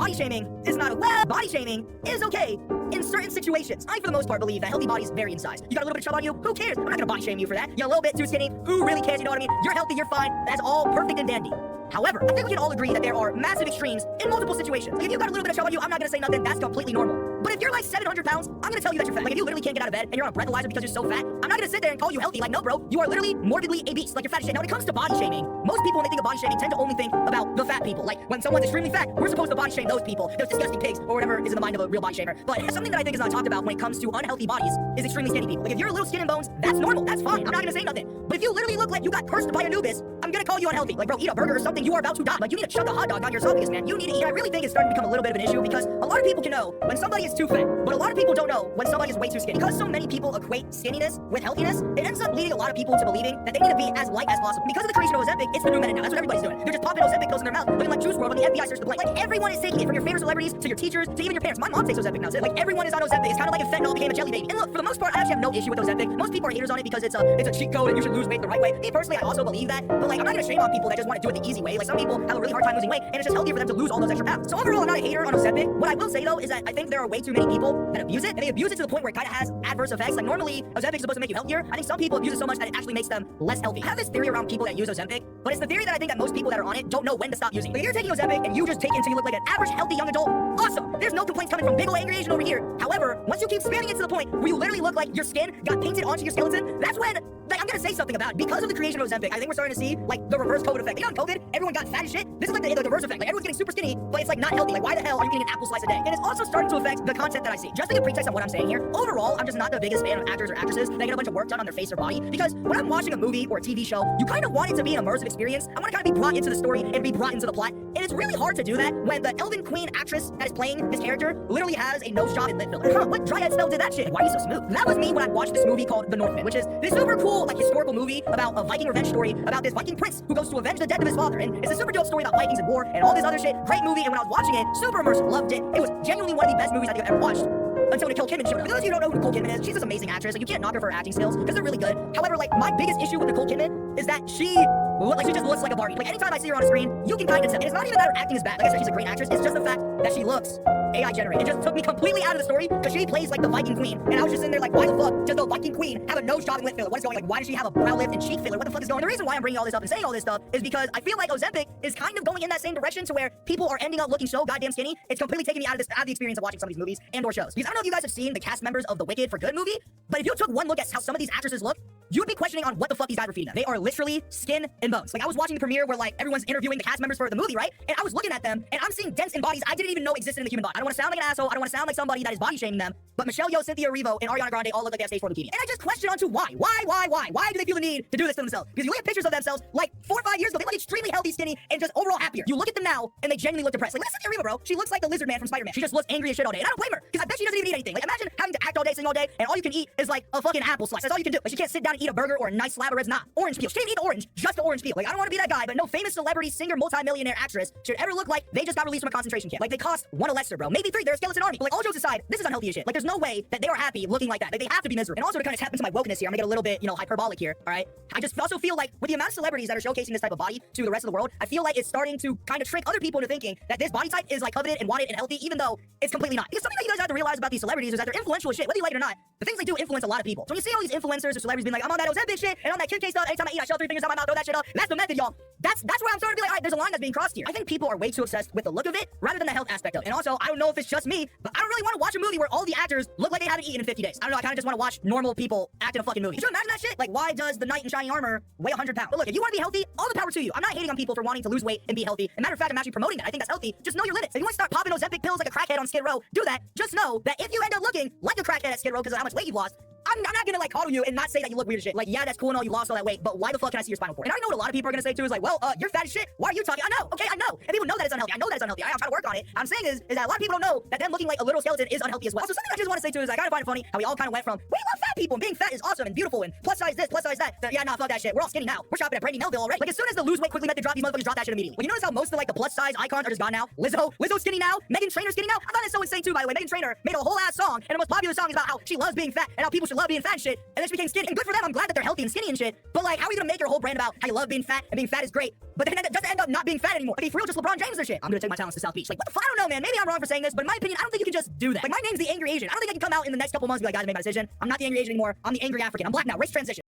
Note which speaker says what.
Speaker 1: body shaming is not body shaming is okay in certain situations. I, for the most part, believe that healthy bodies vary in size. You got a little bit of chub on you? Who cares? I'm not gonna body shame you for that. You're a little bit too skinny. Who really cares? You know what I mean? You're healthy, you're fine. That's all perfect and dandy. However, I think we can all agree that there are massive extremes in multiple situations. Like, if you got a little bit of chub on you, I'm not gonna say nothing. That's completely normal. But if you're like 700 pounds, I'm gonna tell you that you're fat. Like, if you literally can't get out of bed and you're on a breathalyzer because you're so fat, I'm not gonna sit there and call you healthy. Like, no, bro, you are literally morbidly obese. Like, you're fat as shit. Now, when it comes to body shaming, most people, when they think of body shaming, tend to only think about the fat people. Like, when someone's extremely fat, we're supposed to body shame those people. Those disgusting pigs, or whatever is in the mind of a real body shamer. But something that I think is not talked about when it comes to unhealthy bodies is extremely skinny people. Like, if you're a little skin and bones, that's normal. That's fine. I'm not gonna say nothing. But if you literally look like you got cursed by Anubis, I'm gonna call you unhealthy. Like, bro, eat a burger or something. You are about to die. Like, you need to shove the hot dog down your esophagus, man. You need to eat. I really think it's starting to become a little bit of an issue because a lot of people can know when somebody is too fat, but a lot of people don't know when somebody is way too skinny. Because so many people equate skinniness with healthiness, it ends up leading a lot of people to believing that they need to be as light as possible. Because of the creation of Ozempic, it's the new meta now. That's what everybody's doing. They're just popping Ozempic pills in their mouth, looking like Juice WRLD when the FBI searched the blank. Like, everyone is taking it, from your favorite celebrities to your teachers to even your parents. My mom takes Ozempic now. So, like, everyone is on Ozempic. It's kind of like if fentanyl became a jelly baby. And look, for the most part, I actually have no issue with Ozempic. Most people are haters on it because it's a cheat code and you should lose weight the right way. Me personally, I also believe that. But like, I'm not gonna shame on people that just want to do it the easy way. Like, some people have a really hard time losing weight, and it's just healthier for them to lose all those extra pounds. So overall, I'm not a hater on Ozempic. What I will say though is that I think there are way too many people that abuse it, and they abuse it to the point where it kind of has adverse effects. Like, normally Ozempic is supposed to make you healthier. I think some people abuse it so much that it actually makes them less healthy. I have this theory around people that use Ozempic, but it's the theory that I think that most people that are on it don't know when to stop using. Like, if you're taking Ozempic and you just take it until you look like an average healthy young adult, awesome. There's no complaints coming from big ol' angry Asian over here. However, once you keep spamming it to the point where you literally look like your skin got painted onto your skeleton, that's when, like, I'm gonna say something about it. Because of the creation of Ozempic, I think we're starting to see like the reverse COVID effect. You know, in COVID, everyone got fat as shit. This is like the reverse effect. Like, everyone's getting super skinny, but it's like not healthy. Like, why the hell are you eating an apple slice a day? And it's also starting to affect the content that I see. Just to give pretext on what I'm saying here, overall, I'm just not the biggest fan of actors or actresses that get a bunch of work done on their face or body. Because when I'm watching a movie or a TV show, you kind of want it to be an immersive experience. I want to kind of be brought into the story and be brought into the plot. And it's really hard to do that when the Elven Queen actress that is playing this character literally has a nose job and lip filler. Huh, what dryad spell did that shit? Why are you so smooth? That was me when I watched this movie called The Northman, which is this super cool, like, historical movie about a Viking revenge story about this Viking prince who goes to avenge the death of his father. And it's a super dope story about Vikings and war and all this other shit. Great movie. And when I was watching it, super immersive, loved it. It was genuinely one of the best movies I think I've ever watched. Until Nicole Kidman showed up. For those of you who don't know who Nicole Kidman is, she's this amazing actress. Like, you can't knock her for her acting skills because they're really good. However, like, my biggest issue with Nicole Kidman is that she just looks like a Barbie. Like, anytime I see her on a screen, you can kind of tell. And it's not even that her acting is bad. Like I said, she's a great actress. It's just the fact that she looks AI generated. It just took me completely out of the story because she plays like the Viking queen. And I was just sitting there like, why the fuck does the Viking queen have a nose job and lip filler? What is going on? Like, why does she have a brow lift and cheek filler? What the fuck is going on? The reason why I'm bringing all this up and saying all this stuff is because I feel like Ozempic is kind of going in that same direction to where people are ending up looking so goddamn skinny. It's completely taking me out of the experience of watching some of these movies and or shows. Because I don't know if you guys have seen the cast members of the Wicked for Good movie, but if you took one look at how some of these actresses look, you'd be questioning on what the fuck these guys were feeding them. They are literally skin and bones. Like, I was watching the premiere where, like, everyone's interviewing the cast members for the movie, right? And I was looking at them, and I'm seeing dents in bodies I didn't even know existed in the human body. I don't want to sound like an asshole. I don't want to sound like somebody that is body shaming them, but Michelle Yeoh, Cynthia Erivo, and Ariana Grande all look like they have stage 4 leukemia. And I just question onto why. Why do they feel the need to do this to themselves? Because you look at pictures of themselves, like, 4 or 5 years ago, they look extremely healthy, skinny, and just overall happier. You look at them now, and they genuinely look depressed. Like, look at Cynthia Erivo, bro. She looks like the lizard man from Spider-Man. She just looks angry as shit all day. And I don't blame her, because I bet she doesn't even eat anything. Like, imagine having to act all day, sing all day, and all you can eat is, like, a fucking apple slice. That's all you can do. Like, she can't sit down and eat a burger or a nice slab of red, not orange peel. She can't eat the orange, just the orange peel. Like, I don't want to be that guy, but no famous celebrity, singer, multi-millionaire actress should ever look like they just got released from a concentration camp. Like, they cost one a lesser, bro. Maybe 3. They're a skeleton army. But, like, all jokes aside, this is unhealthy as shit. Like, there's no way that they are happy looking like that. Like, they have to be miserable. And also, to kind of tap into my wokeness here, I'm gonna get a little bit, you know, hyperbolic here, all right? I just also feel like with the amount of celebrities that are showcasing this type of body to the rest of the world, I feel like it's starting to kind of trick other people into thinking that this body type is, like, coveted and wanted and healthy, even though it's completely not. Because something that you guys have to realize about these celebrities is that they're influential as shit, whether you like it or not. The things they do influence a lot of people. So when you see all these influencers or celebrities being like, I'm on that Ozempic shit, and on that Kim K stuff, anytime I eat, I shove 3 fingers out my mouth, throw that shit up, and that's the method, y'all. That's where I'm starting to be like, all right, there's a line that's being crossed here. I think people are way too obsessed with the look of it rather than the health aspect of it. And also, I don't know if it's just me, but I don't really want to watch a movie where all the actors look like they haven't eaten in 50 days. I don't know, I kind of just want to watch normal people act in a fucking movie. Could you imagine that shit? Like, why does the knight in shiny armor weigh 100 pounds? But look, if you want to be healthy, all the power to you. I'm not hating on people for wanting to lose weight and be healthy. As a matter of fact, I'm actually promoting that. I think that's healthy. Just know your limits. If you want to start popping Ozempic pills like a crackhead on Skid Row, do that. Just know that if you end up looking like a crackhead at Skid Row because of how much weight you've lost, I'm not gonna, like, coddle you and not say that you look weird as shit. Like, yeah, that's cool and all, you lost all that weight, but why the fuck can I see your spinal cord? And I know what a lot of people are gonna say too is like, well, you're fat as shit. Why are you talking? I know, okay, I know. And people know that it's unhealthy. I know that it's unhealthy. I'm trying to work on it. I'm saying is that a lot of people don't know that them looking like a little skeleton is unhealthy as well. Also, something I just want to say too is I kind of find it funny how we all kind of went from, we love fat people and being fat is awesome and beautiful and plus size this, plus size that. Yeah, nah, fuck that shit. We're all skinny now. We're shopping at Brandy Melville already. Like, as soon as the lose weight quickly method drop, these motherfuckers drop that shit immediately. Like, you notice how most of, like, the plus size icons are just gone now? Lizzo's skinny now. Meghan Trainor's skinny now. I thought it's so insane too, by the way. Meghan Trainor made a whole ass song, and the most popular song is about how she loves being fat and how people should to love being fat and shit, and then she became skinny. And good for them, I'm glad that they're healthy and skinny and shit. But like, how are you gonna make your whole brand about how you love being fat and being fat is great, but then just end up not being fat anymore? Like, for real, just LeBron James or shit. I'm gonna take my talents to South Beach. Like, what the fuck? I don't know, man. Maybe I'm wrong for saying this, but in my opinion, I don't think you can just do that. Like, my name's the Angry Asian. I don't think I can come out in the next couple months and be like, guys, I made my decision. I'm not the Angry Asian anymore. I'm the Angry African. I'm black now. Race transition.